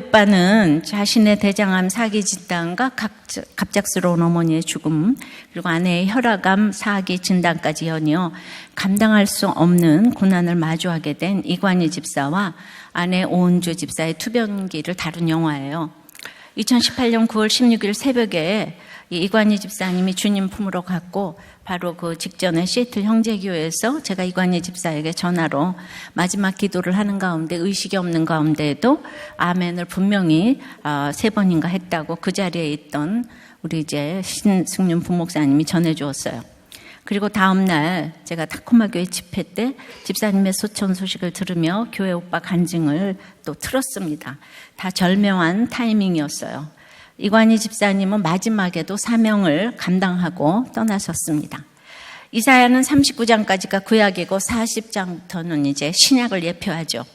오빠는 자신의 대장암 사기 진단과 갑작스러운 어머니의 죽음, 그리고 아내의 혈압암 사기 진단까지 연이어 감당할 수 없는 고난을 마주하게 된 이관희 집사와 아내 오은주 집사의 투변기를 다룬 영화예요. 2018년 9월 16일 새벽에 이관희 집사님이 주님 품으로 갔고, 바로 그 직전에 시애틀 형제교회에서 제가 이관희 집사에게 전화로 마지막 기도를 하는 가운데 의식이 없는 가운데에도 아멘을 분명히 3번인가 했다고 그 자리에 있던 우리 이제 신승윤 부목사님이 전해주었어요. 그리고 다음날 제가 타코마교회 집회 때 집사님의 소천 소식을 들으며 교회 오빠 간증을 또 틀었습니다. 다 절묘한 타이밍이었어요. 이관희 집사님은 마지막에도 사명을 감당하고 떠나셨습니다. 이사야는 39장까지가 구약이고 40장부터는 이제 신약을 예표하죠.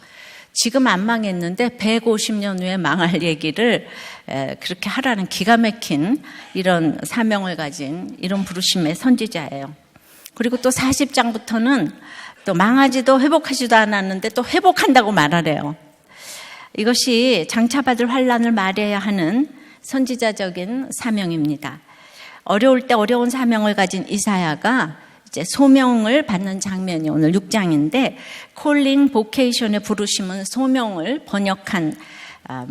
지금 안 망했는데 150년 후에 망할 얘기를 그렇게 하라는 기가 막힌 이런 사명을 가진 이런 부르심의 선지자예요. 그리고 또 40장부터는 또 망하지도 회복하지도 않았는데 또 회복한다고 말하래요. 이것이 장차받을 환란을 말해야 하는 선지자적인 사명입니다. 어려울 때 어려운 사명을 가진 이사야가 이제 소명을 받는 장면이 오늘 6장인데, 콜링 보케이션의 부르심은 소명을 번역한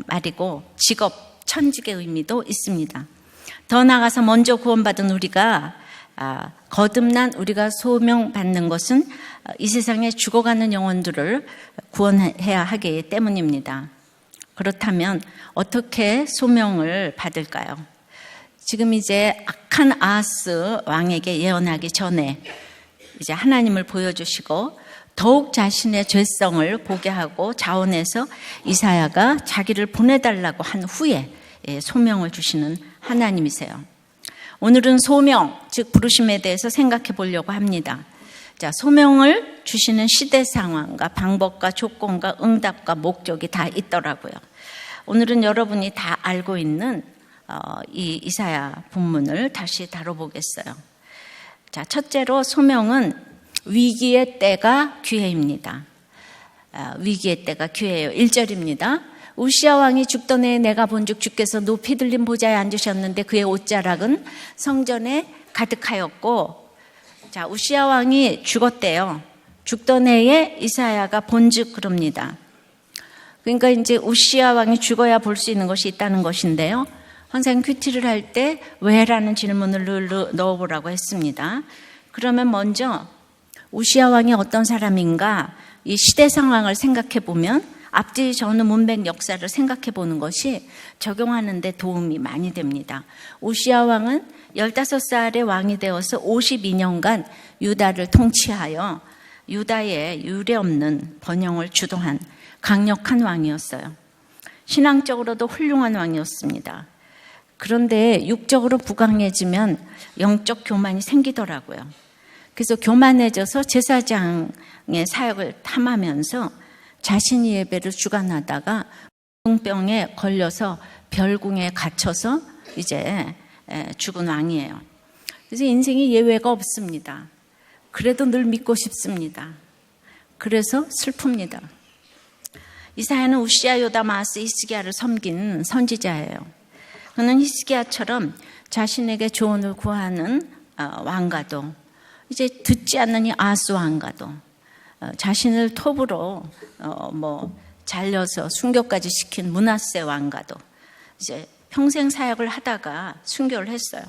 말이고 직업, 천직의 의미도 있습니다. 더 나아가서 먼저 구원받은 우리가 거듭난 우리가 소명받는 것은 이 세상에 죽어가는 영혼들을 구원해야 하기 때문입니다. 그렇다면 어떻게 소명을 받을까요? 지금 이제 악한 아하스 왕에게 예언하기 전에 이제 하나님을 보여주시고 더욱 자신의 죄성을 보게 하고 자원해서 이사야가 자기를 보내달라고 한 후에 소명을 주시는 하나님이세요. 오늘은 소명, 즉 부르심에 대해서 생각해 보려고 합니다. 자, 소명을 주시는 시대 상황과 방법과 조건과 응답과 목적이 다 있더라고요. 오늘은 여러분이 다 알고 있는 이 이사야 본문을 다시 다뤄보겠어요. 자, 첫째로 소명은 위기의 때가 기회입니다. 위기의 때가 기회예요. 1절입니다. 우시야 왕이 죽던 해에 내가 본즉 주께서 높이 들린 보좌에 앉으셨는데 그의 옷자락은 성전에 가득하였고, 자, 우시야 왕이 죽었대요. 죽던 해에 이사야가 본즉 그럽니다. 그러니까 이제 우시야 왕이 죽어야 볼 수 있는 것이 있다는 것인데요. 항상 큐티를 할 때 왜라는 질문을 넣어보라고 했습니다. 그러면 먼저 우시야 왕이 어떤 사람인가, 이 시대 상황을 생각해 보면 앞뒤 전후 문맥 역사를 생각해 보는 것이 적용하는 데 도움이 많이 됩니다. 우시야 왕은 15살의 왕이 되어서 52년간 유다를 통치하여 유다의 유례없는 번영을 주도한 강력한 왕이었어요. 신앙적으로도 훌륭한 왕이었습니다. 그런데 육적으로 부강해지면 영적 교만이 생기더라고요. 그래서 교만해져서 제사장의 사역을 탐하면서 자신이 예배를 주관하다가 병에 걸려서 별궁에 갇혀서 이제 죽은 왕이에요. 그래서 인생이 예외가 없습니다. 그래도 늘 믿고 싶습니다. 그래서 슬픕니다. 이사야는 우시야, 요담, 아하스, 히스기야를 섬긴 선지자예요. 그는 히스기야처럼 자신에게 조언을 구하는 왕가도, 이제 듣지 않는 이 아하스 왕가도, 자신을 톱으로 잘려서 순교까지 시킨 므낫세 왕가도 이제 평생 사역을 하다가 순교를 했어요.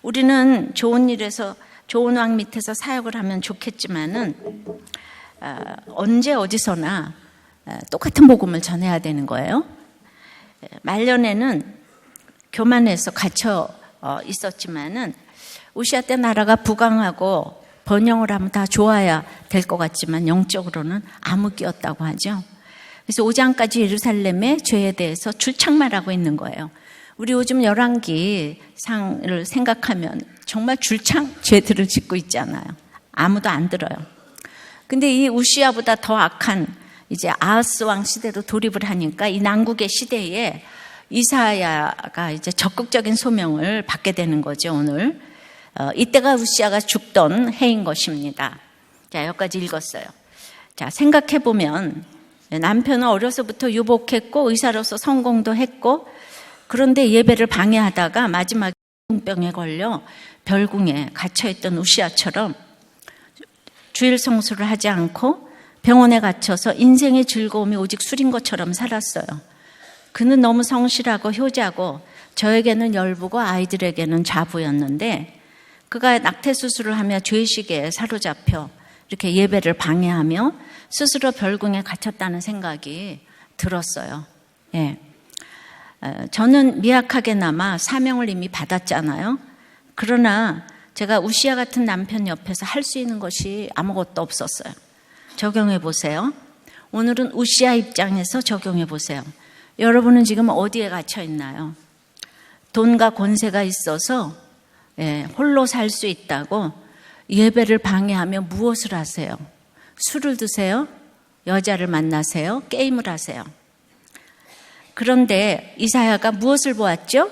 우리는 좋은 일에서 좋은 왕 밑에서 사역을 하면 좋겠지만은 언제 어디서나 똑같은 복음을 전해야 되는 거예요. 말년에는 교만해서 갇혀 있었지만은 우시야 때 나라가 부강하고 번영을 하면 다 좋아야 될 것 같지만 영적으로는 암흑기였다고 하죠. 그래서 5장까지 예루살렘의 죄에 대해서 줄창말하고 있는 거예요. 우리 요즘 열왕기 상을 생각하면 정말 줄창 죄들을 짓고 있잖아요. 아무도 안 들어요. 근데 이 우시야보다 더 악한 이제 아하스 왕 시대로 돌입을 하니까 이 난국의 시대에 이사야가 이제 적극적인 소명을 받게 되는 거죠, 오늘. 이때가 우시야가 죽던 해인 것입니다. 자, 여기까지 읽었어요. 자, 생각해보면 남편은 어려서부터 유복했고 의사로서 성공도 했고, 그런데 예배를 방해하다가 마지막에 병에 걸려 별궁에 갇혀있던 우시아처럼 주일 성수를 하지 않고 병원에 갇혀서 인생의 즐거움이 오직 술인 것처럼 살았어요. 그는 너무 성실하고 효자고 저에게는 열부고 아이들에게는 좌부였는데, 그가 낙태 수술을 하며 죄의식에 사로잡혀 이렇게 예배를 방해하며 스스로 별궁에 갇혔다는 생각이 들었어요. 예. 저는 미약하게나마 사명을 이미 받았잖아요. 그러나 제가 우시아 같은 남편 옆에서 할 수 있는 것이 아무것도 없었어요. 적용해 보세요. 오늘은 우시아 입장에서 적용해 보세요. 여러분은 지금 어디에 갇혀 있나요? 돈과 권세가 있어서 홀로 살 수 있다고 예배를 방해하며 무엇을 하세요? 술을 드세요? 여자를 만나세요? 게임을 하세요? 그런데 이사야가 무엇을 보았죠?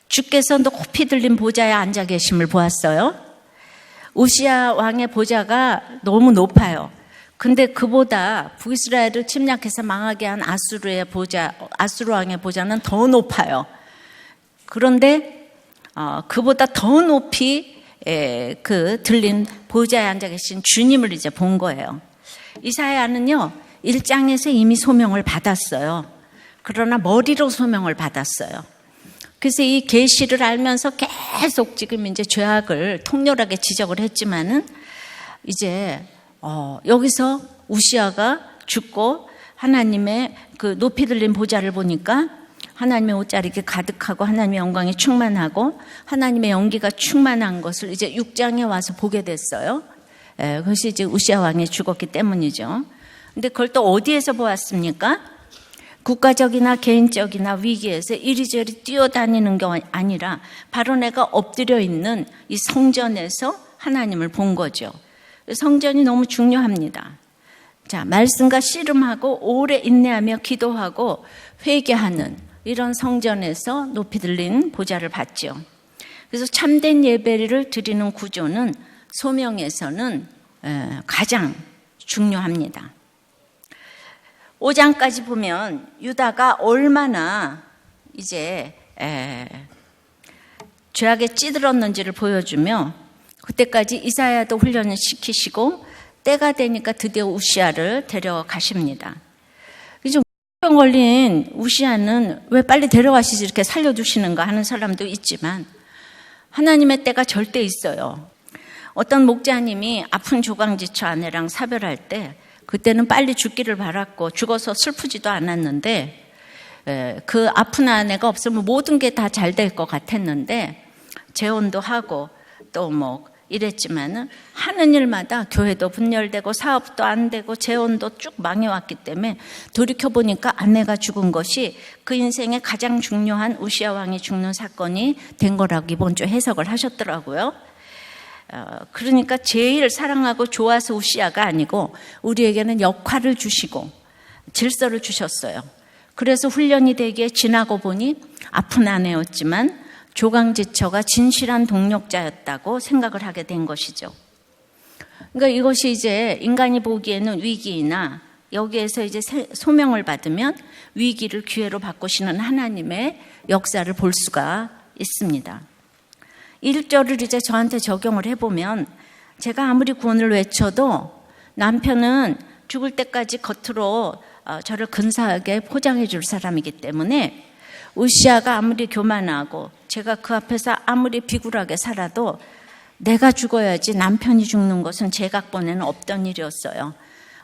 주께서 높이 들린 보좌에 앉아 계심을 보았어요. 우시아 왕의 보좌가 너무 높아요. 근데 그보다 북이스라엘을 침략해서 망하게 한 아수르 왕의 보좌는 더 높아요. 그런데 그보다 더 높이 들린 보좌에 앉아 계신 주님을 이제 본 거예요. 이사야는요, 1장에서 이미 소명을 받았어요. 그러나 머리로 소명을 받았어요. 그래서 이 계시를 알면서 계속 지금 이제 죄악을 통렬하게 지적을 했지만은 이제 여기서 우시아가 죽고 하나님의 그 높이 들린 보좌를 보니까 하나님의 옷자리 이렇게 가득하고 하나님의 영광이 충만하고 하나님의 연기가 충만한 것을 이제 6장에 와서 보게 됐어요. 그것이 이제 우시아 왕이 죽었기 때문이죠. 근데 그걸 또 어디에서 보았습니까? 국가적이나 개인적이나 위기에서 이리저리 뛰어다니는 게 아니라 바로 내가 엎드려 있는 이 성전에서 하나님을 본 거죠. 성전이 너무 중요합니다. 자, 말씀과 씨름하고 오래 인내하며 기도하고 회개하는 이런 성전에서 높이 들린 보좌를 봤죠. 그래서 참된 예배를 드리는 구조는 소명에서는 가장 중요합니다. 5장까지 보면 유다가 얼마나 이제 죄악에 찌들었는지를 보여주며, 그때까지 이사야도 훈련을 시키시고 때가 되니까 드디어 우시아를 데려가십니다. 그래서 병 걸린 우시아는 왜 빨리 데려가시지 이렇게 살려두시는가 하는 사람도 있지만 하나님의 때가 절대 있어요. 어떤 목자님이 아픈 조강지처 아내랑 사별할 때 그때는 빨리 죽기를 바랐고 죽어서 슬프지도 않았는데, 그 아픈 아내가 없으면 모든 게 다 잘 될 것 같았는데 재혼도 하고 또 이랬지만은 하는 일마다 교회도 분열되고 사업도 안 되고 재혼도 쭉 망해왔기 때문에 돌이켜보니까 아내가 죽은 것이 그 인생의 가장 중요한 우시아 왕이 죽는 사건이 된 거라고 이번 주 해석을 하셨더라고요. 그러니까 제일 사랑하고 좋아서 우시아가 아니고 우리에게는 역할을 주시고 질서를 주셨어요. 그래서 훈련이 되기에 지나고 보니 아픈 아내였지만 조강지처가 진실한 동력자였다고 생각을 하게 된 것이죠. 그러니까 이것이 이제 인간이 보기에는 위기이나 여기에서 이제 소명을 받으면 위기를 기회로 바꾸시는 하나님의 역사를 볼 수가 있습니다. 1절을 이제 저한테 적용을 해보면, 제가 아무리 구원을 외쳐도 남편은 죽을 때까지 겉으로 저를 근사하게 포장해 줄 사람이기 때문에 우시아가 아무리 교만하고 제가 그 앞에서 아무리 비굴하게 살아도 내가 죽어야지 남편이 죽는 것은 제 각본에는 없던 일이었어요.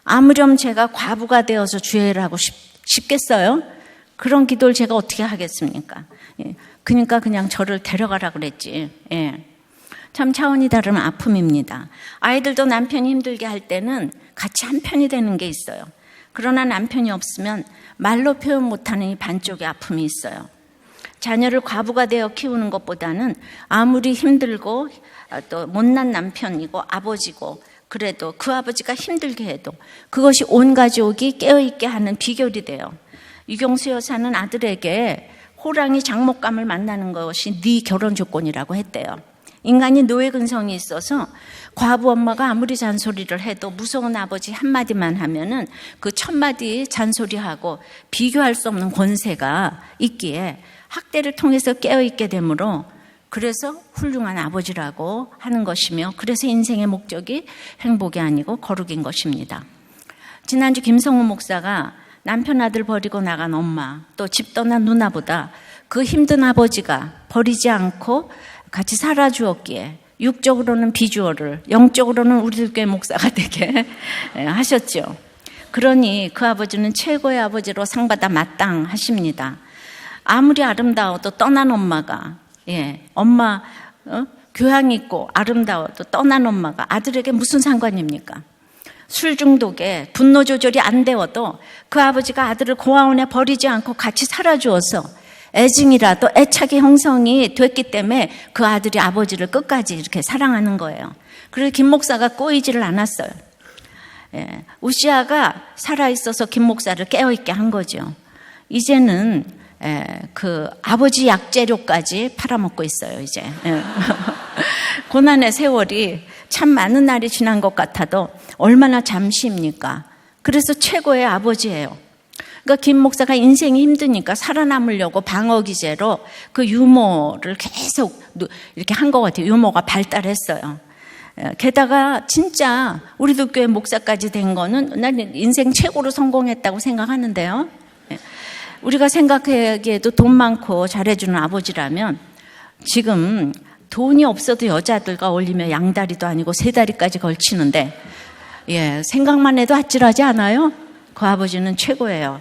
아무렴 제가 과부가 되어서 주애를 하고 싶겠어요? 그런 기도를 제가 어떻게 하겠습니까? 그러니까 그냥 저를 데려가라 그랬지. 참 차원이 다른 아픔입니다. 아이들도 남편이 힘들게 할 때는 같이 한편이 되는 게 있어요. 그러나 남편이 없으면 말로 표현 못하는 이 반쪽의 아픔이 있어요. 자녀를 과부가 되어 키우는 것보다는 아무리 힘들고 또 못난 남편이고 아버지고 그래도 그 아버지가 힘들게 해도 그것이 온 가족이 깨어있게 하는 비결이 돼요. 유경수 여사는 아들에게 호랑이 장목감을 만나는 것이 네 결혼 조건이라고 했대요. 인간이 노예 근성이 있어서 과부 엄마가 아무리 잔소리를 해도 무서운 아버지 한마디만 하면은 그 1000마디 잔소리하고 비교할 수 없는 권세가 있기에 학대를 통해서 깨어있게 되므로 그래서 훌륭한 아버지라고 하는 것이며 그래서 인생의 목적이 행복이 아니고 거룩인 것입니다. 지난주 김성우 목사가 남편 아들 버리고 나간 엄마 또 집 떠난 누나보다 그 힘든 아버지가 버리지 않고 같이 살아주었기에 육적으로는 비주얼을 영적으로는 우리 교회 목사가 되게 하셨죠. 그러니 그 아버지는 최고의 아버지로 상받아 마땅하십니다. 아무리 아름다워도 떠난 엄마가 엄마 교양 있고 아름다워도 떠난 엄마가 아들에게 무슨 상관입니까? 술 중독에 분노 조절이 안 되어도 그 아버지가 아들을 고아원에 버리지 않고 같이 살아주어서 애증이라도 애착의 형성이 됐기 때문에 그 아들이 아버지를 끝까지 이렇게 사랑하는 거예요. 그래서 김 목사가 꼬이지를 않았어요. 우시아가 살아있어서 김 목사를 깨어있게 한 거죠. 이제는 그 아버지 약재료까지 팔아먹고 있어요, 이제. 고난의 세월이 참 많은 날이 지난 것 같아도 얼마나 잠시입니까? 그래서 최고의 아버지예요. 그러니까 김 목사가 인생이 힘드니까 살아남으려고 방어 기제로 그 유머를 계속 이렇게 한 것 같아요. 유머가 발달했어요. 게다가 진짜 우리도 교회 목사까지 된 거는 난 인생 최고로 성공했다고 생각하는데요. 우리가 생각하기에도 돈 많고 잘해주는 아버지라면 지금 돈이 없어도 여자들과 어울리며 양다리도 아니고 3다리까지 걸치는데 생각만 해도 아찔하지 않아요? 그 아버지는 최고예요.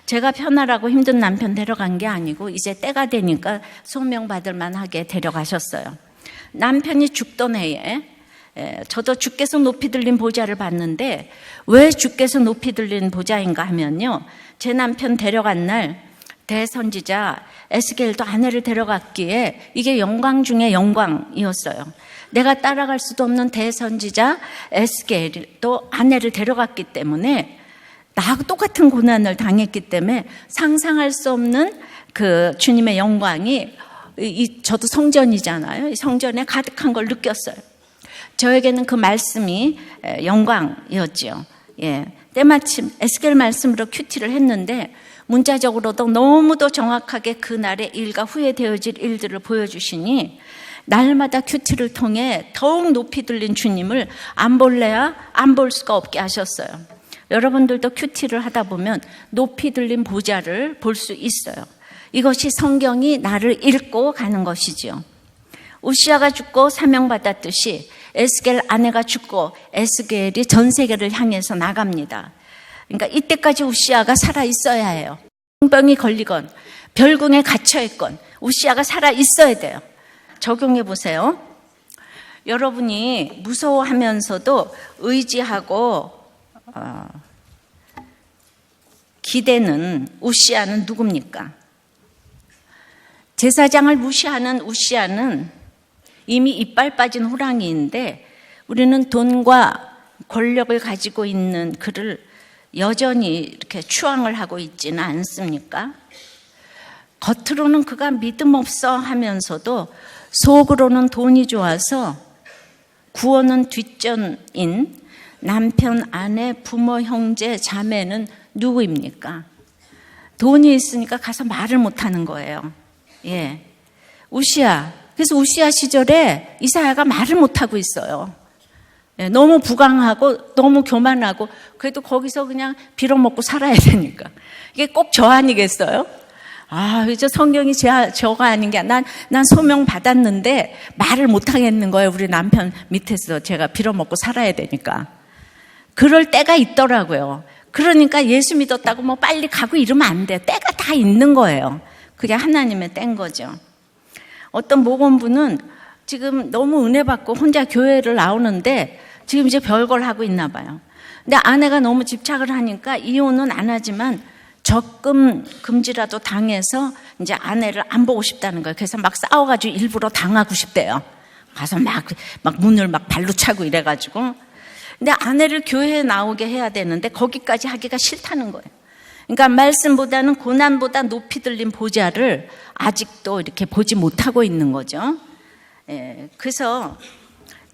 제가 편하라고 힘든 남편 데려간 게 아니고 이제 때가 되니까 소명받을 만하게 데려가셨어요. 남편이 죽던 해에 저도 주께서 높이 들린 보좌를 봤는데 왜 주께서 높이 들린 보좌인가 하면요. 제 남편 데려간 날 대선지자 에스겔도 아내를 데려갔기에 이게 영광 중에 영광이었어요. 내가 따라갈 수도 없는 대선지자 에스겔도 아내를 데려갔기 때문에 나하고 똑같은 고난을 당했기 때문에 상상할 수 없는 그 주님의 영광이 저도 성전이잖아요. 이 성전에 가득한 걸 느꼈어요. 저에게는 그 말씀이 영광이었죠. 때마침 에스겔 말씀으로 큐티를 했는데 문자적으로도 너무도 정확하게 그날의 일과 후에 되어질 일들을 보여주시니 날마다 큐티를 통해 더욱 높이 들린 주님을 안 볼래야 안 볼 수가 없게 하셨어요. 여러분들도 큐티를 하다 보면 높이 들린 보좌를 볼 수 있어요. 이것이 성경이 나를 읽고 가는 것이지요. 우시아가 죽고 사명받았듯이 에스겔 아내가 죽고 에스겔이 전 세계를 향해서 나갑니다. 그러니까 이때까지 우시아가 살아 있어야 해요. 병이 걸리건 별궁에 갇혀 있건 우시아가 살아 있어야 돼요. 적용해 보세요. 여러분이 무서워하면서도 의지하고 기대는 우시아는 누굽니까? 제사장을 무시하는 우시아는 이미 이빨 빠진 호랑이인데 우리는 돈과 권력을 가지고 있는 그를 여전히 이렇게 추앙을 하고 있지는 않습니까? 겉으로는 그가 믿음 없어 하면서도 속으로는 돈이 좋아서 구원은 뒷전인 남편, 아내, 부모, 형제, 자매는 누구입니까? 돈이 있으니까 가서 말을 못하는 거예요. 우시아. 그래서 우시아 시절에 이사야가 말을 못하고 있어요. 너무 부강하고 너무 교만하고 그래도 거기서 그냥 빌어먹고 살아야 되니까. 이게 꼭 저 아니겠어요? 이제 성경이 저가 아닌 게 난 소명 받았는데 말을 못하겠는 거예요. 우리 남편 밑에서 제가 빌어먹고 살아야 되니까. 그럴 때가 있더라고요. 그러니까 예수 믿었다고 뭐 빨리 가고 이러면 안 돼요. 때가 다 있는 거예요. 그게 하나님의 때인 거죠. 어떤 목원부는 지금 너무 은혜 받고 혼자 교회를 나오는데 지금 이제 별걸 하고 있나 봐요. 근데 아내가 너무 집착을 하니까 이혼은 안 하지만 적금 금지라도 당해서 이제 아내를 안 보고 싶다는 거예요. 그래서 막 싸워가지고 일부러 당하고 싶대요. 가서 막 문을 막 발로 차고 이래가지고. 근데 아내를 교회에 나오게 해야 되는데 거기까지 하기가 싫다는 거예요. 그러니까 말씀보다는 고난보다 높이 들린 보좌를 아직도 이렇게 보지 못하고 있는 거죠. 그래서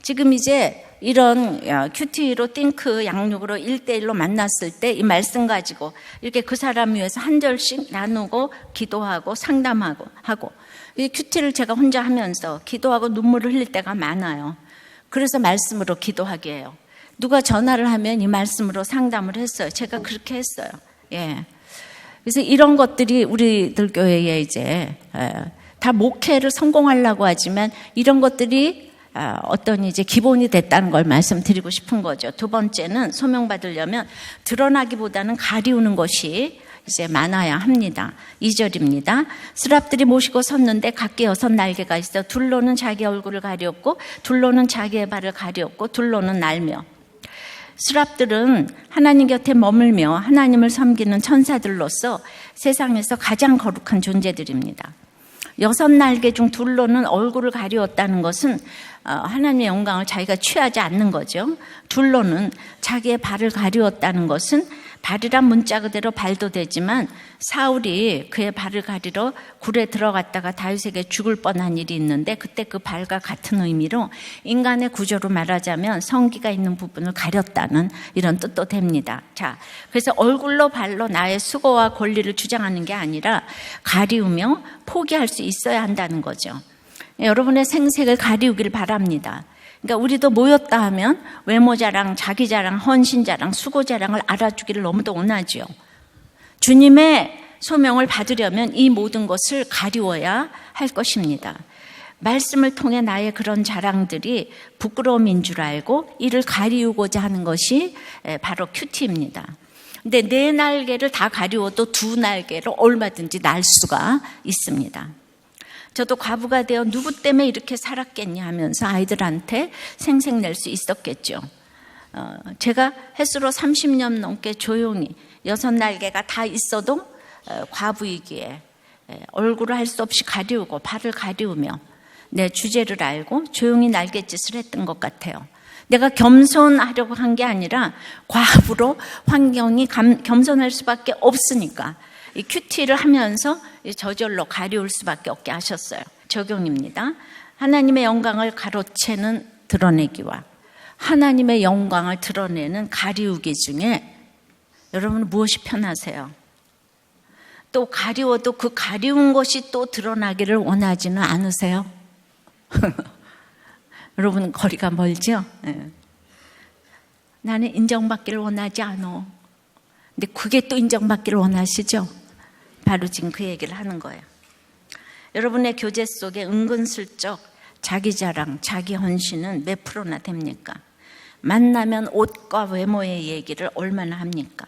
지금 이제 이런 큐티로 띵크 양육으로 1대1로 만났을 때 이 말씀 가지고 이렇게 그 사람 위해서 한 절씩 나누고 기도하고 상담하고 하고, 이 큐티를 제가 혼자 하면서 기도하고 눈물을 흘릴 때가 많아요. 그래서 말씀으로 기도하게 해요. 누가 전화를 하면 이 말씀으로 상담을 했어요. 제가 그렇게 했어요. 그래서 이런 것들이 우리들 교회에 이제 다 목회를 성공하려고 하지만 이런 것들이 어떤 이제 기본이 됐다는 걸 말씀드리고 싶은 거죠. 두 번째는 소명받으려면 드러나기보다는 가리우는 것이 이제 많아야 합니다. 2절입니다. 스랍들이 모시고 섰는데 각기 6날개가 있어 둘로는 자기 얼굴을 가리웠고 둘로는 자기의 발을 가리웠고 둘로는 날며, 스랍들은 하나님 곁에 머물며 하나님을 섬기는 천사들로서 세상에서 가장 거룩한 존재들입니다. 6날개 중 둘로는 얼굴을 가리웠다는 것은 하나님의 영광을 자기가 취하지 않는 거죠. 둘로는 자기의 발을 가리웠다는 것은, 발이란 문자 그대로 발도 되지만 사울이 그의 발을 가리러 굴에 들어갔다가 다윗에게 죽을 뻔한 일이 있는데 그때 그 발과 같은 의미로 인간의 구조로 말하자면 성기가 있는 부분을 가렸다는 이런 뜻도 됩니다. 자, 그래서 얼굴로 발로 나의 수고와 권리를 주장하는 게 아니라 가리우며 포기할 수 있어야 한다는 거죠. 여러분의 생색을 가리우길 바랍니다. 그러니까 우리도 모였다 하면 외모 자랑, 자기 자랑, 헌신 자랑, 수고 자랑을 알아주기를 너무도 원하죠. 주님의 소명을 받으려면 이 모든 것을 가리워야 할 것입니다. 말씀을 통해 나의 그런 자랑들이 부끄러움인 줄 알고 이를 가리우고자 하는 것이 바로 큐티입니다. 근데 4날개를 다 가리워도 2날개로 얼마든지 날 수가 있습니다. 저도 과부가 되어 누구 때문에 이렇게 살았겠냐 하면서 아이들한테 생색낼 수 있었겠죠. 제가 햇수로 30년 넘게 조용히 6날개가 다 있어도 과부이기에 얼굴을 할 수 없이 가리우고 발을 가리우며 내 주제를 알고 조용히 날갯짓을 했던 것 같아요. 내가 겸손하려고 한 게 아니라 과부로 환경이 겸손할 수밖에 없으니까 이 큐티를 하면서 저절로 가리울 수밖에 없게 하셨어요. 적용입니다. 하나님의 영광을 가로채는 드러내기와 하나님의 영광을 드러내는 가리우기 중에 여러분은 무엇이 편하세요? 또 가리워도 그 가리운 것이 또 드러나기를 원하지는 않으세요? 여러분 거리가 멀죠? 네. 나는 인정받기를 원하지 않아. 근데 그게 또 인정받기를 원하시죠? 바로 지금 그 얘기를 하는 거예요. 여러분의 교제 속에 은근슬쩍 자기 자랑, 자기 헌신은 몇 프로나 됩니까? 만나면 옷과 외모의 얘기를 얼마나 합니까?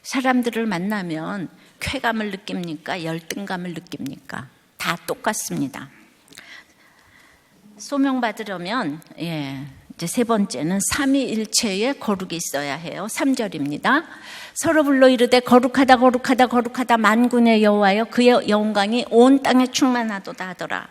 사람들을 만나면 쾌감을 느낍니까? 열등감을 느낍니까? 다 똑같습니다. 소명받으려면 이제 세 번째는 삼위일체의 거룩이 있어야 해요. 3절입니다. 서로 불러 이르되 거룩하다 거룩하다 거룩하다 만군의 여호와여 그의 영광이 온 땅에 충만하도다 하더라.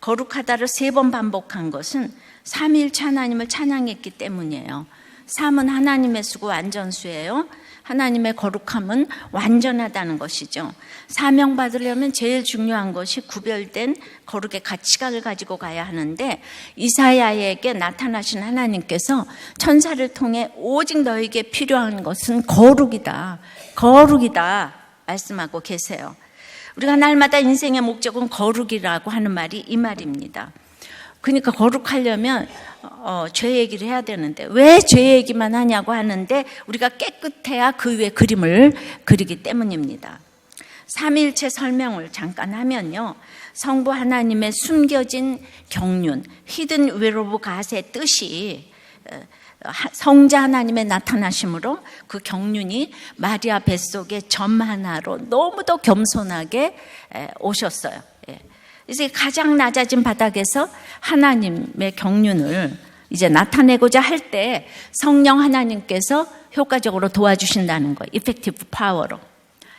거룩하다를 3번 반복한 것은 삼위일체 하나님을 찬양했기 때문이에요. 삼은 하나님의 수고 완전수예요. 하나님의 거룩함은 완전하다는 것이죠. 사명받으려면 제일 중요한 것이 구별된 거룩의 가치관을 가지고 가야 하는데 이사야에게 나타나신 하나님께서 천사를 통해 오직 너에게 필요한 것은 거룩이다. 거룩이다 말씀하고 계세요. 우리가 날마다 인생의 목적은 거룩이라고 하는 말이 이 말입니다. 그러니까 거룩하려면 죄 얘기를 해야 되는데 왜 죄 얘기만 하냐고 하는데 우리가 깨끗해야 그 위에 그림을 그리기 때문입니다. 삼위일체 설명을 잠깐 하면요. 성부 하나님의 숨겨진 경륜, 히든 윌 오브 갓의 뜻이 성자 하나님의 나타나심으로 그 경륜이 마리아 뱃속에 점 하나로 너무도 겸손하게 오셨어요. 그래서 가장 낮아진 바닥에서 하나님의 경륜을 이제 나타내고자 할 때 성령 하나님께서 효과적으로 도와주신다는 거예요. 이펙티브 파워로.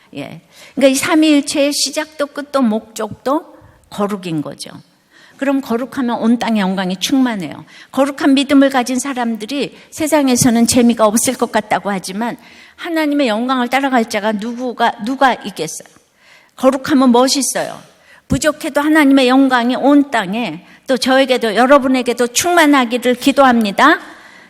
그러니까 이 삼위일체의 시작도 끝도 목적도 거룩인 거죠. 그럼 거룩하면 온 땅의 영광이 충만해요. 거룩한 믿음을 가진 사람들이 세상에서는 재미가 없을 것 같다고 하지만 하나님의 영광을 따라갈 자가 누가 있겠어요? 거룩하면 멋있어요. 부족해도 하나님의 영광이 온 땅에 또 저에게도 여러분에게도 충만하기를 기도합니다.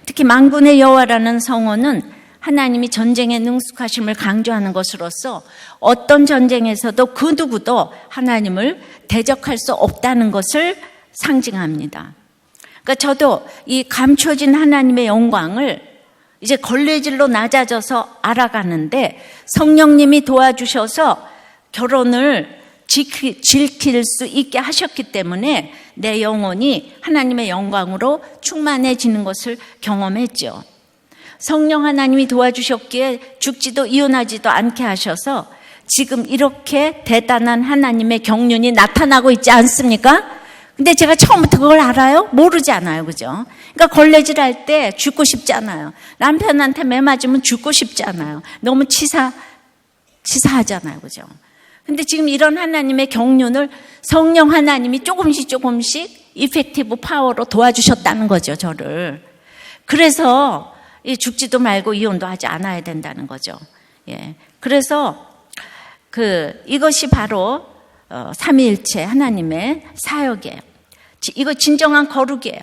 특히 만군의 여호와라는 성어는 하나님이 전쟁에 능숙하심을 강조하는 것으로서 어떤 전쟁에서도 그 누구도 하나님을 대적할 수 없다는 것을 상징합니다. 그러니까 저도 이 감춰진 하나님의 영광을 이제 걸레질로 낮아져서 알아가는데 성령님이 도와주셔서 결혼을 지킬 수 있게 하셨기 때문에 내 영혼이 하나님의 영광으로 충만해지는 것을 경험했죠. 성령 하나님이 도와주셨기에 죽지도 이혼하지도 않게 하셔서 지금 이렇게 대단한 하나님의 경륜이 나타나고 있지 않습니까? 근데 제가 처음부터 그걸 알아요? 모르지 않아요. 그죠? 그러니까 걸레질 할 때 죽고 싶지 않아요. 남편한테 매 맞으면 죽고 싶지 않아요. 너무 치사하잖아요. 그죠? 근데 지금 이런 하나님의 경륜을 성령 하나님이 조금씩 이펙티브 파워로 도와주셨다는 거죠, 저를. 그래서 죽지도 말고 이혼도 하지 않아야 된다는 거죠. 예. 그래서 이것이 바로 삼위일체 하나님의 사역이에요. 이거 진정한 거룩이에요.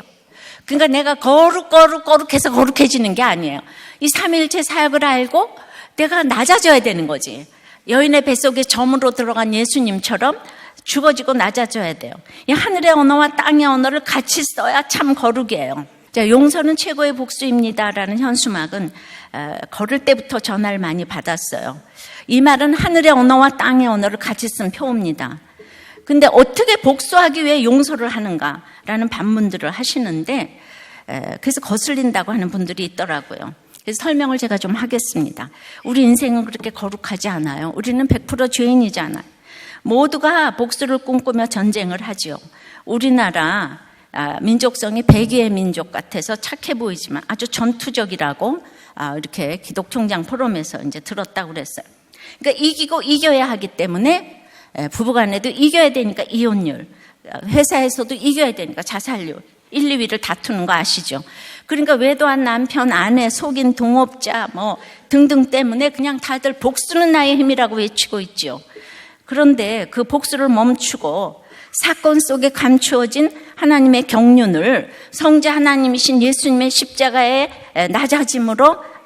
그러니까 내가 거룩해서 거룩해지는 게 아니에요. 이 삼위일체 사역을 알고 내가 낮아져야 되는 거지. 여인의 뱃속에 점으로 들어간 예수님처럼 죽어지고 낮아져야 돼요. 이 하늘의 언어와 땅의 언어를 같이 써야 참 거룩이에요. 자, 용서는 최고의 복수입니다라는 현수막은 걸을 때부터 전화를 많이 받았어요. 이 말은 하늘의 언어와 땅의 언어를 같이 쓴 표입니다. 근데 어떻게 복수하기 위해 용서를 하는가라는 반문들을 하시는데 그래서 거슬린다고 하는 분들이 있더라고요. 그래서 설명을 제가 좀 하겠습니다. 우리 인생은 그렇게 거룩하지 않아요. 우리는 100% 죄인이잖아요. 모두가 복수를 꿈꾸며 전쟁을 하죠. 우리나라 민족성이 백의의 민족 같아서 착해 보이지만 아주 전투적이라고 이렇게 기독총장 포럼에서 이제 들었다고 그랬어요. 그러니까 이기고 이겨야 하기 때문에 부부간에도 이겨야 되니까 이혼율, 회사에서도 이겨야 되니까 자살률 1, 2위를 다투는 거 아시죠? 그러니까 외도한 남편, 아내, 속인 동업자 등등 때문에 그냥 다들 복수는 나의 힘이라고 외치고 있죠. 그런데 그 복수를 멈추고 사건 속에 감추어진 하나님의 경륜을 성자 하나님이신 예수님의 십자가의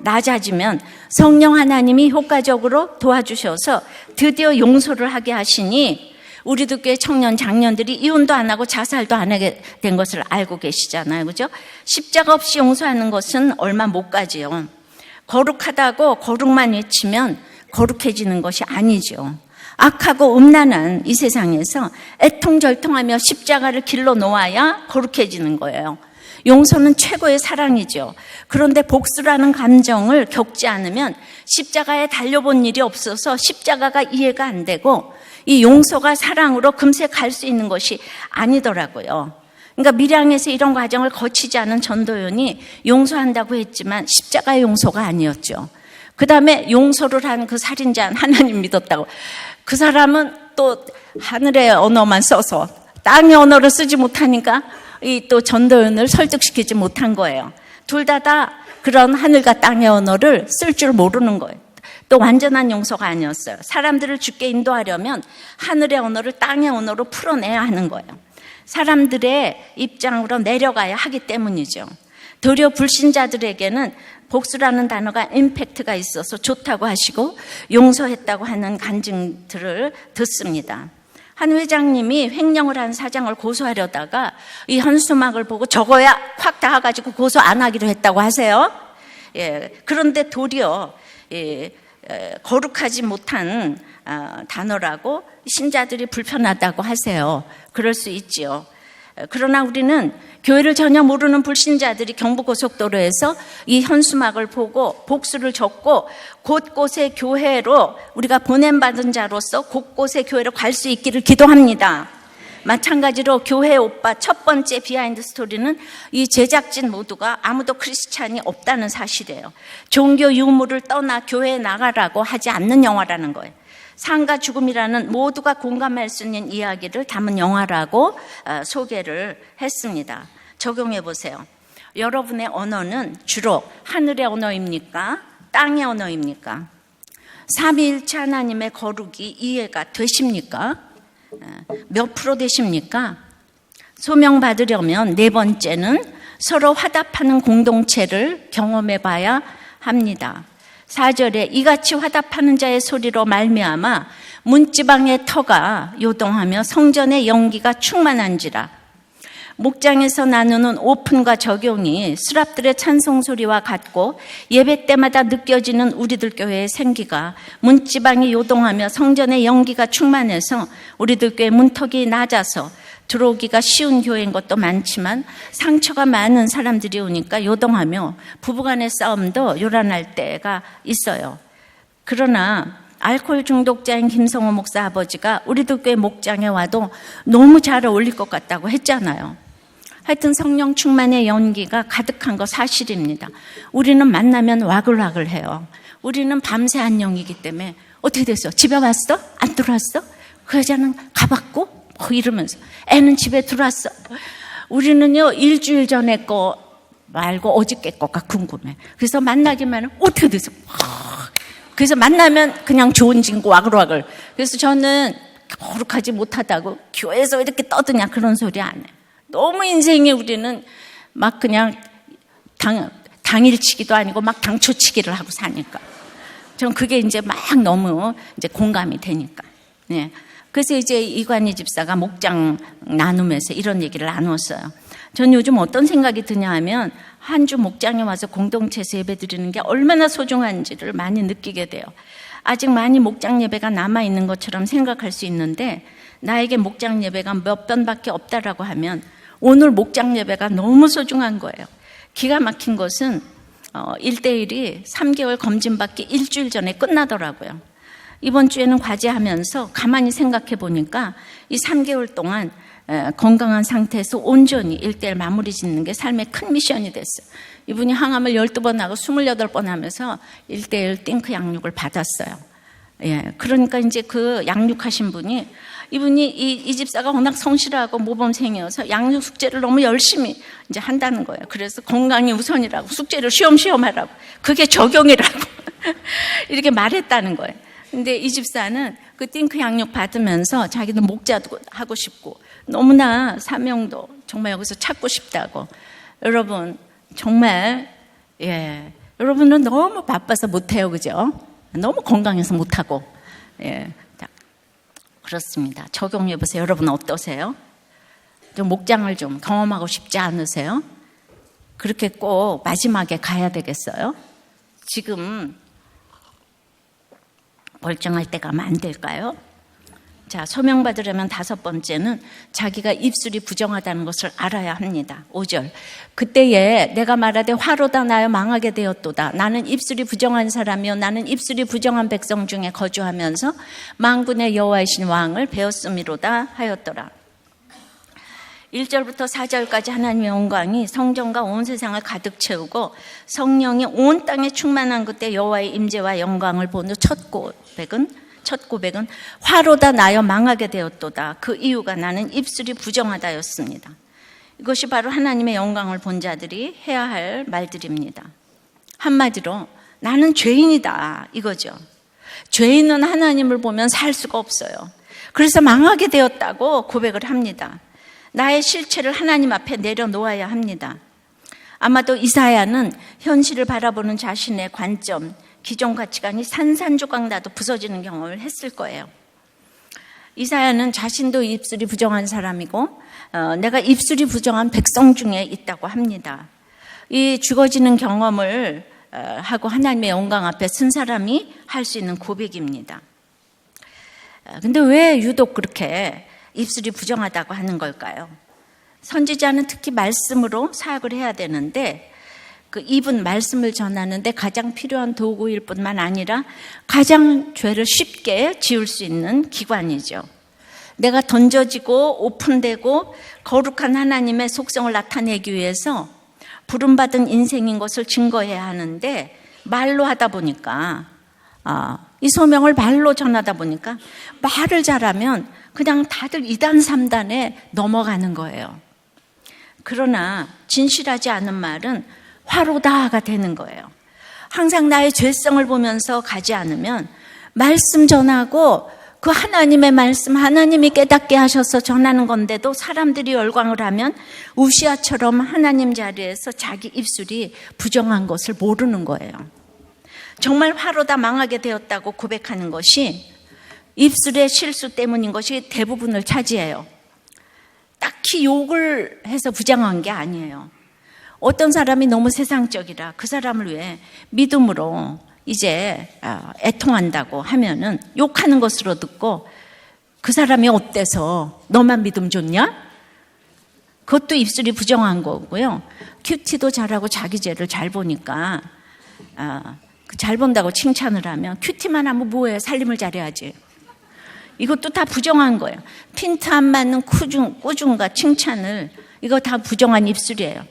낮아지면 성령 하나님이 효과적으로 도와주셔서 드디어 용서를 하게 하시니 우리도 꽤 청년 장년들이 이혼도 안 하고 자살도 안 하게 된 것을 알고 계시잖아요. 그죠? 십자가 없이 용서하는 것은 얼마 못 가지요. 거룩하다고 거룩만 외치면 거룩해지는 것이 아니죠. 악하고 음란한 이 세상에서 애통절통하며 십자가를 길러 놓아야 거룩해지는 거예요. 용서는 최고의 사랑이죠. 그런데 복수라는 감정을 겪지 않으면 십자가에 달려본 일이 없어서 십자가가 이해가 안 되고 이 용서가 사랑으로 금세 갈 수 있는 것이 아니더라고요. 그러니까 밀양에서 이런 과정을 거치지 않은 전도연이 용서한다고 했지만 십자가의 용서가 아니었죠. 그 다음에 용서를 한 그 살인자는 하나님 믿었다고. 그 사람은 또 하늘의 언어만 써서 땅의 언어를 쓰지 못하니까 이 또 전도연을 설득시키지 못한 거예요. 둘 다 그런 하늘과 땅의 언어를 쓸 줄 모르는 거예요. 또 완전한 용서가 아니었어요. 사람들을 주께 인도하려면 하늘의 언어를 땅의 언어로 풀어내야 하는 거예요. 사람들의 입장으로 내려가야 하기 때문이죠. 도리어 불신자들에게는 복수라는 단어가 임팩트가 있어서 좋다고 하시고 용서했다고 하는 간증들을 듣습니다. 한 회장님이 횡령을 한 사장을 고소하려다가 이 현수막을 보고 저거야 확 닿아가지고 고소 안 하기로 했다고 하세요. 예, 그런데 도리어 거룩하지 못한 단어라고 신자들이 불편하다고 하세요. 그럴 수 있지요. 그러나 우리는 교회를 전혀 모르는 불신자들이 경부고속도로에서 이 현수막을 보고 복수를 적고 곳곳의 교회로 우리가 보냄받은 자로서 곳곳의 교회로 갈 수 있기를 기도합니다. 마찬가지로 교회 오빠 첫 번째 비하인드 스토리는 이 제작진 모두가 아무도 크리스찬이 없다는 사실이에요. 종교 유무를 떠나 교회에 나가라고 하지 않는 영화라는 거예요. 삶과 죽음이라는 모두가 공감할 수 있는 이야기를 담은 영화라고 소개를 했습니다. 적용해 보세요. 여러분의 언어는 주로 하늘의 언어입니까? 땅의 언어입니까? 삼위일체 하나님의 거룩이 이해가 되십니까? 몇 프로 되십니까? 소명받으려면 네 번째는 서로 화답하는 공동체를 경험해 봐야 합니다. 4절에 이같이 화답하는 자의 소리로 말미암아 문지방의 터가 요동하며 성전의 연기가 충만한지라. 목장에서 나누는 오픈과 적용이 수랍들의 찬송 소리와 같고 예배 때마다 느껴지는 우리들 교회의 생기가 문지방이 요동하며 성전의 연기가 충만해서 우리들 교회 문턱이 낮아서 들어오기가 쉬운 교회인 것도 많지만 상처가 많은 사람들이 오니까 요동하며 부부간의 싸움도 요란할 때가 있어요. 그러나 알코올 중독자인 김성호 목사 아버지가 우리들 교회 목장에 와도 너무 잘 어울릴 것 같다고 했잖아요. 하여튼 성령 충만의 연기가 가득한 거 사실입니다. 우리는 만나면 와글와글해요. 우리는 밤새 안녕이기 때문에 어떻게 됐어? 집에 왔어? 안 들어왔어? 그 여자는 가봤고? 이러면서 애는 집에 들어왔어. 우리는요 일주일 전에 거 말고 어저께 거가 궁금해. 그래서 만나기만 하면 어떻게 됐어? 그래서 만나면 그냥 좋은 친구 와글와글. 그래서 저는 거룩하지 못하다고 교회에서 이렇게 떠드냐 그런 소리 안 해. 너무 인생이 우리는 막 그냥 당일치기도 아니고 막 당초치기를 하고 사니까. 전 그게 이제 막 너무 이제 공감이 되니까. 네. 그래서 이제 이관희 집사가 목장 나눔에서 이런 얘기를 나눴어요. 전 요즘 어떤 생각이 드냐 하면 한 주 목장에 와서 공동체에서 예배 드리는 게 얼마나 소중한지를 많이 느끼게 돼요. 아직 많이 목장 예배가 남아있는 것처럼 생각할 수 있는데 나에게 목장 예배가 몇 번밖에 없다라고 하면 오늘 목장 예배가 너무 소중한 거예요. 기가 막힌 것은 1대1이 3개월 검진받기 일주일 전에 끝나더라고요. 이번 주에는 과제하면서 가만히 생각해 보니까 이 3개월 동안 건강한 상태에서 온전히 1대1 마무리 짓는 게 삶의 큰 미션이 됐어요. 이분이 항암을 12번 하고 28번 하면서 1대1 띵크 양육을 받았어요. 예, 그러니까 이제 그 양육하신 분이 이분이 이 집사가 워낙 성실하고 모범생이어서 양육 숙제를 너무 열심히 이제 한다는 거예요. 그래서 건강이 우선이라고 숙제를 쉬엄쉬엄 하라고 그게 적용이라고 이렇게 말했다는 거예요. 근데 이 집사는 그 띵크 양육 받으면서 자기도 목자도 하고 싶고 너무나 사명도 정말 여기서 찾고 싶다고. 여러분 정말 여러분은 너무 바빠서 못해요, 그죠? 너무 건강해서 못하고. 그렇습니다. 적용해 보세요. 여러분 어떠세요? 좀 목장을 좀 경험하고 싶지 않으세요? 그렇게 꼭 마지막에 가야 되겠어요? 지금 멀쩡할 때 가면 안 될까요? 자, 소명받으려면 5번째는 자기가 입술이 부정하다는 것을 알아야 합니다. 5절. 그때에 내가 말하되 화로다 나여 망하게 되었도다. 나는 입술이 부정한 사람이요 나는 입술이 부정한 백성 중에 거주하면서 만군의 여호와이신 왕을 배웠음이로다 하였더라. 1절부터 4절까지 하나님의 영광이 성전과 온 세상을 가득 채우고 성령이 온 땅에 충만한 그때 여호와의 임재와 영광을 본 후 첫 고백은 화로다 나여 망하게 되었도다. 그 이유가 나는 입술이 부정하다였습니다. 이것이 바로 하나님의 영광을 본 자들이 해야 할 말들입니다. 한마디로 나는 죄인이다 이거죠. 죄인은 하나님을 보면 살 수가 없어요. 그래서 망하게 되었다고 고백을 합니다. 나의 실체를 하나님 앞에 내려놓아야 합니다. 아마도 이사야는 현실을 바라보는 자신의 관점, 기존 가치관이 산산조각 나도 부서지는 경험을 했을 거예요. 이사야는 자신도 입술이 부정한 사람이고 내가 입술이 부정한 백성 중에 있다고 합니다. 이 죽어지는 경험을 하고 하나님의 영광 앞에 쓴 사람이 할 수 있는 고백입니다. 근데 왜 유독 그렇게 입술이 부정하다고 하는 걸까요? 선지자는 특히 말씀으로 사역을 해야 되는데 그 입은 말씀을 전하는데 가장 필요한 도구일 뿐만 아니라 가장 죄를 쉽게 지을 수 있는 기관이죠. 내가 던져지고 오픈되고 거룩한 하나님의 속성을 나타내기 위해서 부름받은 인생인 것을 증거해야 하는데 말로 하다 보니까 이 소명을 말로 전하다 보니까 말을 잘하면 그냥 다들 2단 3단에 넘어가는 거예요. 그러나 진실하지 않은 말은 화로다가 되는 거예요. 항상 나의 죄성을 보면서 가지 않으면 말씀 전하고 그 하나님의 말씀, 하나님이 깨닫게 하셔서 전하는 건데도 사람들이 열광을 하면 우시아처럼 하나님 자리에서 자기 입술이 부정한 것을 모르는 거예요. 정말 화로다 망하게 되었다고 고백하는 것이 입술의 실수 때문인 것이 대부분을 차지해요. 딱히 욕을 해서 부정한 게 아니에요. 어떤 사람이 너무 세상적이라 그 사람을 위해 믿음으로 이제 애통한다고 하면은 욕하는 것으로 듣고 그 사람이 어때서 너만 믿음 좋냐? 그것도 입술이 부정한 거고요. 큐티도 잘하고 자기 죄를 잘 보니까 잘 본다고 칭찬을 하면 큐티만 하면 뭐해? 살림을 잘해야지. 이것도 다 부정한 거예요. 핀트 안 맞는 꾸중과 칭찬을 이거 다 부정한 입술이에요.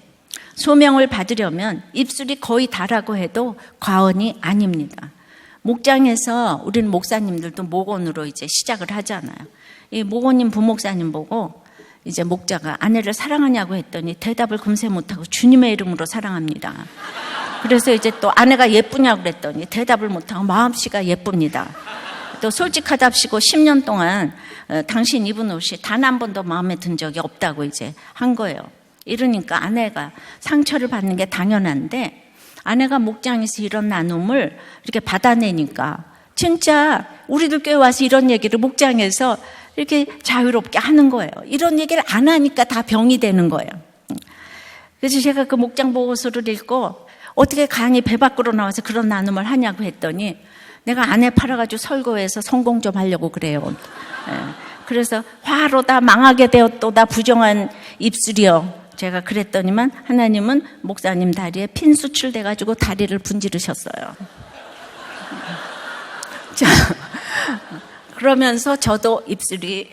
소명을 받으려면 입술이 거의 다라고 해도 과언이 아닙니다. 목장에서 우리는 목사님들도 목원으로 이제 시작을 하잖아요. 이 목원님 부목사님 보고 이제 목자가 아내를 사랑하냐고 했더니 대답을 금세 못하고 주님의 이름으로 사랑합니다. 그래서 이제 또 아내가 예쁘냐고 그랬더니 대답을 못하고 마음씨가 예쁩니다. 또 솔직하답시고 10년 동안 당신 입은 옷이 단 한 번도 마음에 든 적이 없다고 이제 한 거예요. 이러니까 아내가 상처를 받는 게 당연한데 아내가 목장에서 이런 나눔을 이렇게 받아내니까 진짜 우리들 교회 와서 이런 얘기를 목장에서 이렇게 자유롭게 하는 거예요. 이런 얘기를 안 하니까 다 병이 되는 거예요. 그래서 제가 그 목장 보고서를 읽고 어떻게 강의 배 밖으로 나와서 그런 나눔을 하냐고 했더니 내가 아내 팔아가지고 설교해서 성공 좀 하려고 그래요. 그래서 화로다 망하게 되었도다 부정한 입술이요. 제가 그랬더니만 하나님은 목사님 다리에 핀 수출돼가지고 다리를 분지르셨어요. 자, 그러면서 저도 입술이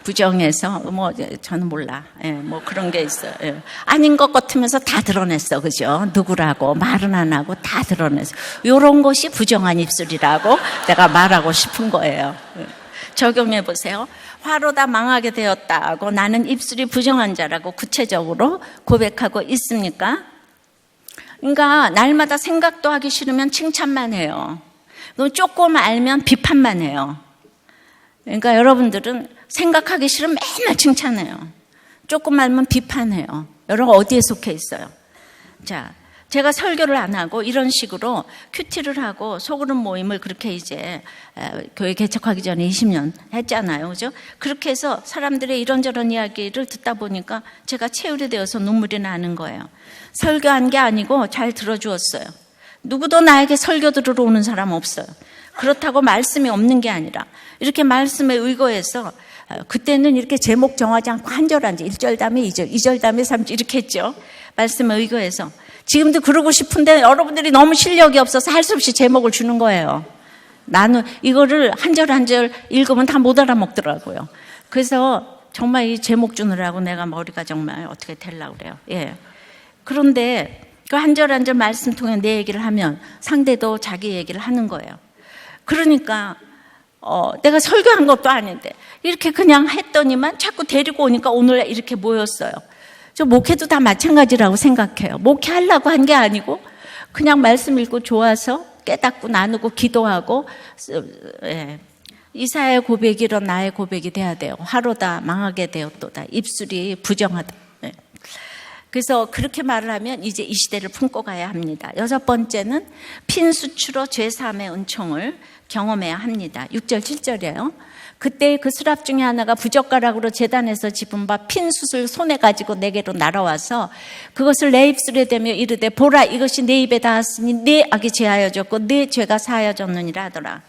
부정해서 뭐 저는 몰라. 뭐 그런 게 있어요. 아닌 것 같으면서 다 드러냈어, 그죠? 누구라고 말은 안 하고 다 드러냈어. 이런 것이 부정한 입술이라고 내가 말하고 싶은 거예요. 적용해 보세요. 화로다 망하게 되었다고 나는 입술이 부정한 자라고 구체적으로 고백하고 있습니까? 그러니까 날마다 생각도 하기 싫으면 칭찬만 해요. 그럼 조금 알면 비판만 해요. 그러니까 여러분들은 생각하기 싫으면 맨날 칭찬해요. 조금 알면 비판해요. 여러분 어디에 속해 있어요? 자, 제가 설교를 안 하고 이런 식으로 큐티를 하고 소그룹 모임을 그렇게 이제 교회 개척하기 전에 20년 했잖아요. 그죠? 그렇게 해서 사람들의 이런저런 이야기를 듣다 보니까 제가 체울이 되어서 눈물이 나는 거예요. 설교한 게 아니고 잘 들어주었어요. 누구도 나에게 설교 들으러 오는 사람 없어요. 그렇다고 말씀이 없는 게 아니라 이렇게 말씀에 의거해서 그때는 이렇게 제목 정하지 않고 한 절 한 절, 1절 다음에 2절, 2절 다음에 3절 이렇게 했죠. 말씀에 의거해서. 지금도 그러고 싶은데 여러분들이 너무 실력이 없어서 할 수 없이 제목을 주는 거예요. 나는 이거를 한 절 한 절 읽으면 다 못 알아먹더라고요. 그래서 정말 이 제목 주느라고 내가 머리가 정말 어떻게 되려고 그래요. 예. 그런데 그 한 절 한 절 말씀 통해 내 얘기를 하면 상대도 자기 얘기를 하는 거예요. 그러니까 내가 설교한 것도 아닌데 이렇게 그냥 했더니만 자꾸 데리고 오니까 오늘 이렇게 모였어요. 저 목회도 다 마찬가지라고 생각해요. 목회하려고 한 게 아니고 그냥 말씀 읽고 좋아서 깨닫고 나누고 기도하고 이사야의 고백이 이런 나의 고백이 돼야 돼요. 화로다 망하게 되었도다. 입술이 부정하다. 그래서 그렇게 말을 하면 이제 이 시대를 품고 가야 합니다. 6번째는 핀수추로 죄사함의 은총을 경험해야 합니다. 6절 7절이에요. 그때 그 수랍 중에 하나가 부젓가락으로 제단에서 집은 바 핀숯을 손에 가지고 내게로 날아와서 그것을 내 입술에 대며 이르되 보라 이것이 내 입에 닿았으니 네 악이 제하여졌고 네 죄가 사하여졌느니라 하더라.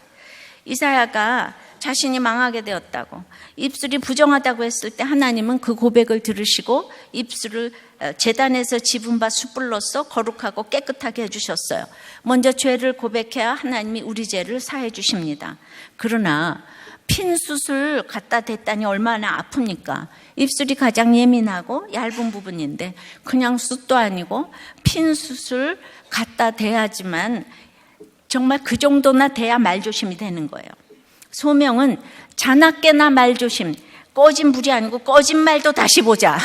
이사야가 자신이 망하게 되었다고 입술이 부정하다고 했을 때 하나님은 그 고백을 들으시고 입술을 제단에서 집은 바 숯불로써 거룩하고 깨끗하게 해주셨어요. 먼저 죄를 고백해야 하나님이 우리 죄를 사해 주십니다. 그러나 핀숯을 갖다 댔다니 얼마나 아픕니까? 입술이 가장 예민하고 얇은 부분인데 그냥 숯도 아니고 핀숯을 갖다 대야지만 정말 그 정도나 돼야 말조심이 되는 거예요. 소명은 자나깨나 말조심, 꺼진 불이 아니고 꺼진 말도 다시 보자.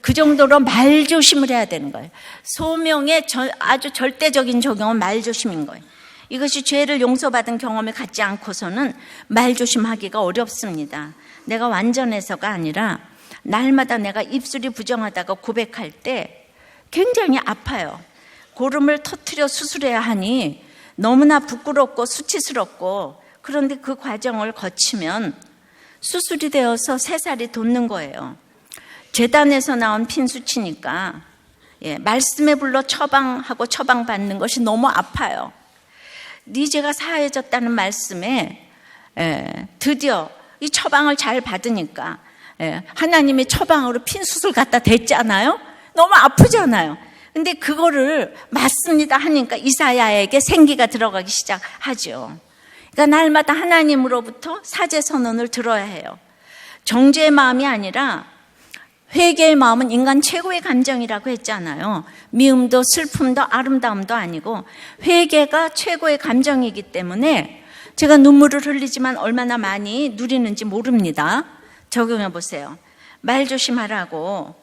그 정도로 말조심을 해야 되는 거예요. 소명의 아주 절대적인 적용은 말조심인 거예요. 이것이 죄를 용서받은 경험을 갖지 않고서는 말조심하기가 어렵습니다. 내가 완전해서가 아니라 날마다 내가 입술이 부정하다가 고백할 때 굉장히 아파요. 고름을 터뜨려 수술해야 하니 너무나 부끄럽고 수치스럽고, 그런데 그 과정을 거치면 수술이 되어서 새살이 돋는 거예요. 제단에서 나온 핀수치니까 말씀에 불러 처방하고 처방받는 것이 너무 아파요. 네 죄가 사해졌다는 말씀에 드디어 이 처방을 잘 받으니까 하나님의 처방으로 핀수술 갖다 댔잖아요. 너무 아프잖아요. 근데 그거를 맞습니다 하니까 이사야에게 생기가 들어가기 시작하죠. 그러니까 날마다 하나님으로부터 사죄 선언을 들어야 해요. 정죄의 마음이 아니라 회개의 마음은 인간 최고의 감정이라고 했잖아요. 미움도 슬픔도 아름다움도 아니고 회개가 최고의 감정이기 때문에 제가 눈물을 흘리지만 얼마나 많이 누리는지 모릅니다. 적용해 보세요. 말 조심하라고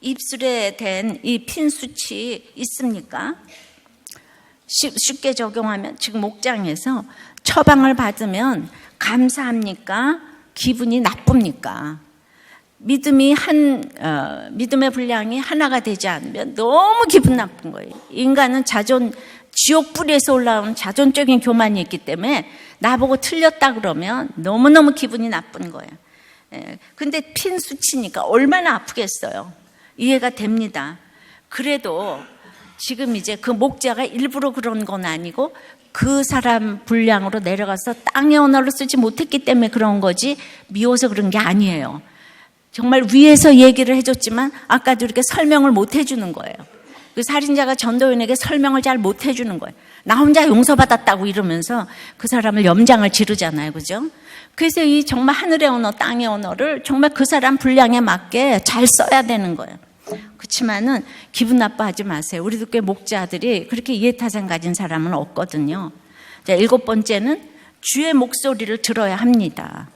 입술에 댄 이 핀수치 있습니까? 쉽게 적용하면 지금 목장에서 처방을 받으면 감사합니까? 기분이 나쁩니까? 믿음의 분량이 하나가 되지 않으면 너무 기분 나쁜 거예요. 인간은 지옥 뿌리에서 올라온 자존적인 교만이 있기 때문에 나보고 틀렸다 그러면 너무너무 기분이 나쁜 거예요. 근데 핀수치니까 얼마나 아프겠어요. 이해가 됩니다. 그래도 지금 이제 그 목자가 일부러 그런 건 아니고 그 사람 분량으로 내려가서 땅의 언어를 쓰지 못했기 때문에 그런 거지 미워서 그런 게 아니에요. 정말 위에서 얘기를 해줬지만 아까도 이렇게 설명을 못 해주는 거예요. 그 살인자가 전도연에게 설명을 잘 못 해주는 거예요. 나 혼자 용서받았다고 이러면서 그 사람을 염장을 지르잖아요. 그죠? 그래서 이 정말 하늘의 언어, 땅의 언어를 정말 그 사람 분량에 맞게 잘 써야 되는 거예요. 그렇지만은 기분 나빠하지 마세요. 우리도 꽤 목자들이 그렇게 이해타산 가진 사람은 없거든요. 자, 7번째는 주의 목소리를 들어야 합니다.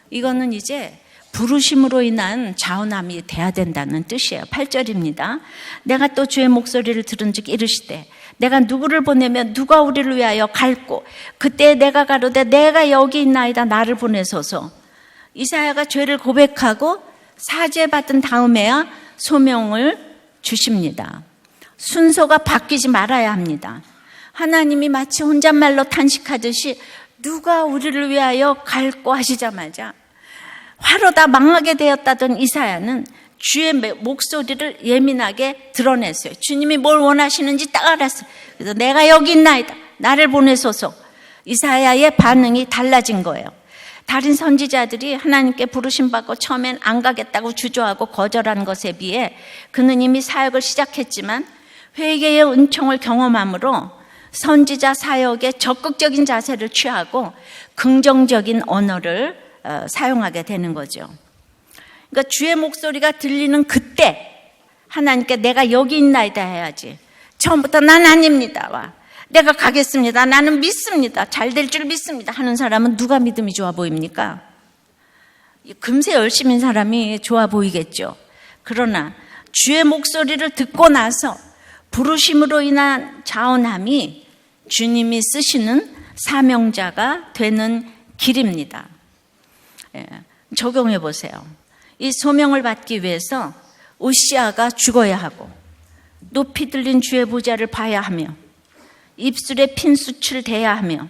이거는 이제 부르심으로 인한 자원함이 돼야 된다는 뜻이에요. 8절입니다. 내가 또 주의 목소리를 들은 즉 이르시되 내가 누구를 보내면 누가 우리를 위하여 갈고 그때 내가 가로되 내가 여기 있나이다 나를 보내소서. 이사야가 죄를 고백하고 사죄받은 다음에야 소명을 주십니다. 순서가 바뀌지 말아야 합니다. 하나님이 마치 혼잣말로 탄식하듯이 누가 우리를 위하여 갈고 하시자마자 화로 다 망하게 되었다던 이사야는 주의 목소리를 예민하게 드러냈어요. 주님이 뭘 원하시는지 딱 알았어요. 그래서 내가 여기 있나이다. 나를 보내소서. 이사야의 반응이 달라진 거예요. 다른 선지자들이 하나님께 부르심 받고 처음엔 안 가겠다고 주저하고 거절한 것에 비해 그는 이미 사역을 시작했지만 회개의 은총을 경험함으로 선지자 사역에 적극적인 자세를 취하고 긍정적인 언어를 사용하게 되는 거죠. 그러니까 주의 목소리가 들리는 그때 하나님께 내가 여기 있나이다 해야지. 처음부터 난 아닙니다. 와. 내가 가겠습니다. 나는 믿습니다. 잘 될 줄 믿습니다. 하는 사람은 누가 믿음이 좋아 보입니까? 금세 열심인 사람이 좋아 보이겠죠. 그러나 주의 목소리를 듣고 나서 부르심으로 인한 자원함이 주님이 쓰시는 사명자가 되는 길입니다. 적용해 보세요. 이 소명을 받기 위해서 우시아가 죽어야 하고 높이 들린 주의 보좌를 봐야 하며 입술에 핀수치를 대야 하며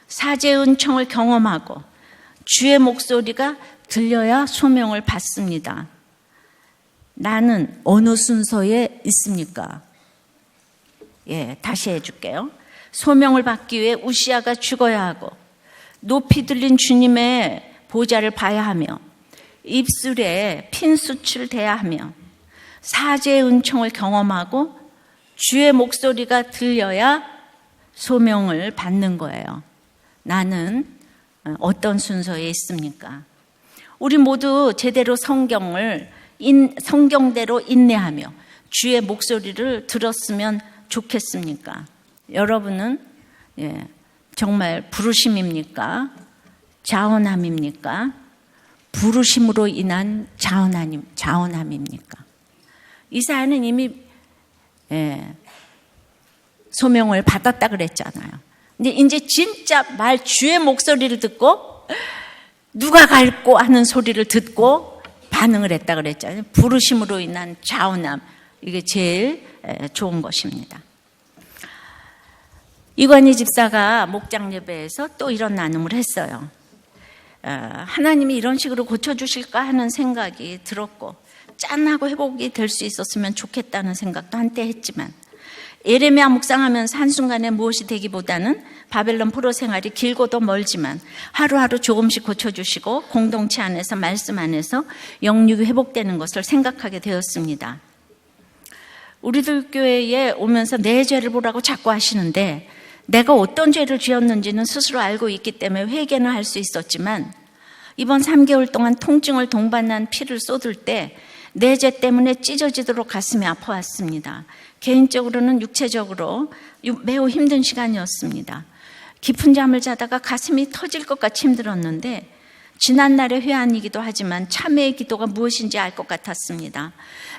사죄의 은총을 경험하고 주의 목소리가 들려야 소명을 받습니다. 나는 어느 순서에 있습니까? 다시 해줄게요. 소명을 받기 위해 우시아가 죽어야 하고 높이 들린 주님의 보좌를 봐야 하며 입술에 핀수치를 대야 하며 사죄의 은총을 경험하고 주의 목소리가 들려야 소명을 받는 거예요. 나는 어떤 순서에 있습니까? 우리 모두 제대로 성경대로 인내하며 주의 목소리를 들었으면 좋겠습니까? 여러분은 정말 부르심입니까? 자원함입니까? 부르심으로 인한 자원함입니까? 이사야는 이미 소명을 받았다 그랬잖아요. 근데 이제 진짜 주의 목소리를 듣고 누가 갈꼬 하는 소리를 듣고 반응을 했다 그랬잖아요. 부르심으로 인한 좌우남, 이게 제일 좋은 것입니다. 이관희 집사가 목장 예배에서 또 이런 나눔을 했어요. 하나님이 이런 식으로 고쳐주실까 하는 생각이 들었고 짠하고 회복이 될 수 있었으면 좋겠다는 생각도 한때 했지만 예레미야 묵상하면서 한순간에 무엇이 되기보다는 바벨론 포로 생활이 길고도 멀지만 하루하루 조금씩 고쳐주시고 공동체 안에서 말씀 안에서 영육이 회복되는 것을 생각하게 되었습니다. 우리들 교회에 오면서 내 죄를 보라고 자꾸 하시는데 내가 어떤 죄를 지었는지는 스스로 알고 있기 때문에 회개는 할 수 있었지만 이번 3개월 동안 통증을 동반한 피를 쏟을 때 내 죄 때문에 찢어지도록 가슴이 아파왔습니다. 개인적으로는 육체적으로 매우 힘든 시간이었습니다. 깊은 잠을 자다가 가슴이 터질 것 같이 힘들었는데 지난날의 회한이기도 하지만 참회의 기도가 무엇인지 알 것 같았습니다.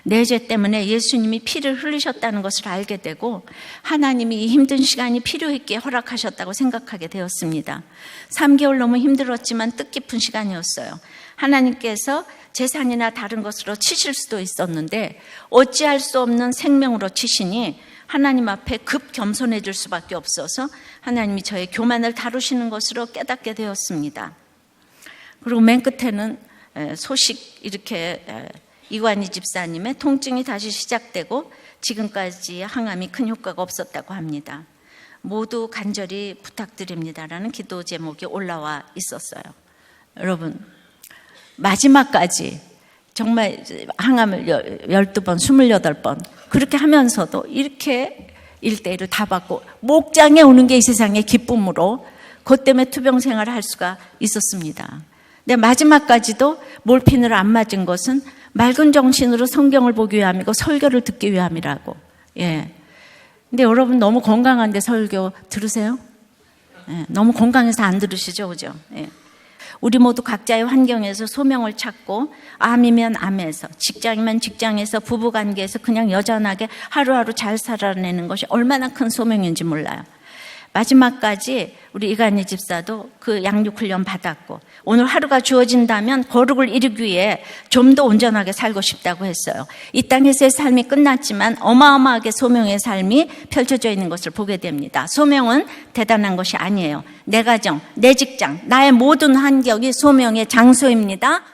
내 죄 때문에 예수님이 피를 흘리셨다는 것을 알게 되고 하나님이 이 힘든 시간이 필요했기에 허락하셨다고 생각하게 되었습니다. 3개월 너무 힘들었지만 뜻깊은 시간이었어요. 하나님께서 재산이나 다른 것으로 치실 수도 있었는데 어찌할 수 없는 생명으로 치시니 하나님 앞에 급 겸손해질 수밖에 없어서 하나님이 저의 교만을 다루시는 것으로 깨닫게 되었습니다. 그리고 맨 끝에는 소식 이렇게 이관희 집사님의 통증이 다시 시작되고 지금까지 항암이 큰 효과가 없었다고 합니다. 모두 간절히 부탁드립니다라는 기도 제목이 올라와 있었어요. 여러분 마지막까지 정말 항암을 12번, 28번 그렇게 하면서도 이렇게 1:1을 다 받고 목장에 오는 게 이 세상의 기쁨으로 그것 때문에 투병 생활을 할 수가 있었습니다. 근데 마지막까지도 몰핀을 안 맞은 것은 맑은 정신으로 성경을 보기 위함이고 설교를 듣기 위함이라고. 예. 근데 여러분 너무 건강한데 설교 들으세요? 예. 너무 건강해서 안 들으시죠, 그죠? 예. 우리 모두 각자의 환경에서 소명을 찾고 암이면 암에서, 직장이면 직장에서, 부부관계에서 그냥 여전하게 하루하루 잘 살아내는 것이 얼마나 큰 소명인지 몰라요. 마지막까지 우리 이관희 집사도 그 양육훈련 받았고 오늘 하루가 주어진다면 거룩을 이루기 위해 좀 더 온전하게 살고 싶다고 했어요. 이 땅에서의 삶이 끝났지만 어마어마하게 소명의 삶이 펼쳐져 있는 것을 보게 됩니다. 소명은 대단한 것이 아니에요. 내 가정, 내 직장, 나의 모든 환경이 소명의 장소입니다.